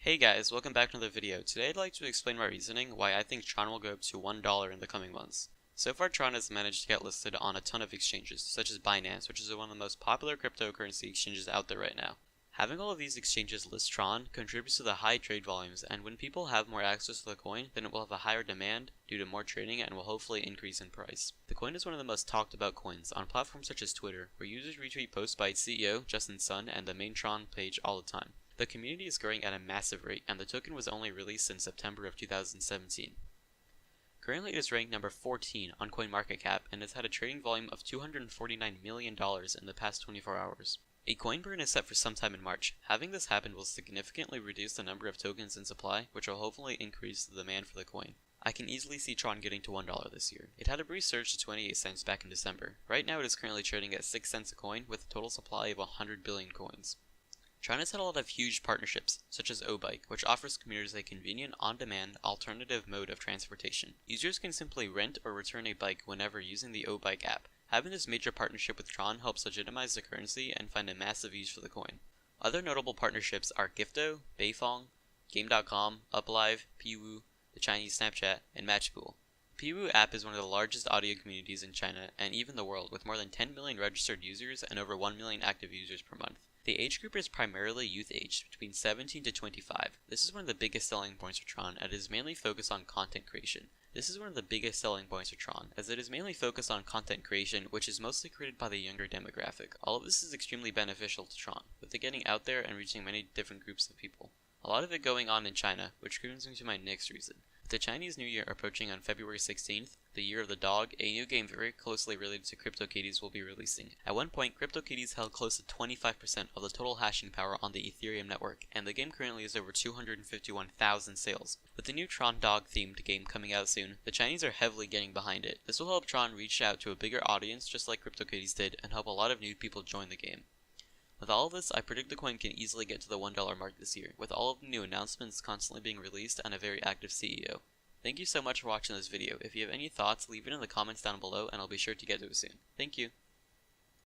Hey guys, welcome back to another video. Today I'd like to explain my reasoning why I think Tron will go up to $1 in the coming months. So far Tron has managed to get listed on a ton of exchanges, such as Binance, which is one of the most popular cryptocurrency exchanges out there right now. Having all of these exchanges list Tron contributes to the high trade volumes, and when people have more access to the coin, then it will have a higher demand due to more trading and will hopefully increase in price. The coin is one of the most talked about coins on platforms such as Twitter, where users retweet posts by its CEO, Justin Sun, and the main Tron page all the time. The community is growing at a massive rate, and the token was only released in September of 2017. Currently it is ranked number 14 on CoinMarketCap and has had a trading volume of $249 million in the past 24 hours. A coin burn is set for sometime in March. Having this happen will significantly reduce the number of tokens in supply, which will hopefully increase the demand for the coin. I can easily see Tron getting to $1 this year. It had a brief surge to 28 cents back in December. Right now it is currently trading at 6 cents a coin with a total supply of 100 billion coins. Tron has had a lot of huge partnerships, such as O-Bike, which offers commuters a convenient, on-demand, alternative mode of transportation. Users can simply rent or return a bike whenever using the O-Bike app. Having this major partnership with Tron helps legitimize the currency and find a massive use for the coin. Other notable partnerships are Gifto, Beifong, Game.com, Uplive, Piwu, the Chinese Snapchat, and Matchpool. The Piwu app is one of the largest audio communities in China and even the world, with more than 10 million registered users and over 1 million active users per month. The age group is primarily youth aged, between 17 to 25. This is one of the biggest selling points for Tron, and it is mainly focused on content creation. This is one of the biggest selling points for Tron, as it is mainly focused on content creation, which is mostly created by the younger demographic. All of this is extremely beneficial to Tron, with it getting out there and reaching many different groups of people. A lot of it going on in China, which brings me to my next reason. With the Chinese New Year approaching on February 16th, the Year of the Dog, a new game very closely related to CryptoKitties will be releasing. At one point, CryptoKitties held close to 25% of the total hashing power on the Ethereum network, and the game currently has over 251,000 sales. With the new Tron Dog themed game coming out soon, the Chinese are heavily getting behind it. This will help Tron reach out to a bigger audience just like CryptoKitties did, and help a lot of new people join the game. With all of this, I predict the coin can easily get to the $1 mark this year, with all of the new announcements constantly being released and a very active CEO. Thank you so much for watching this video. If you have any thoughts, leave it in the comments down below and I'll be sure to get to it soon. Thank you.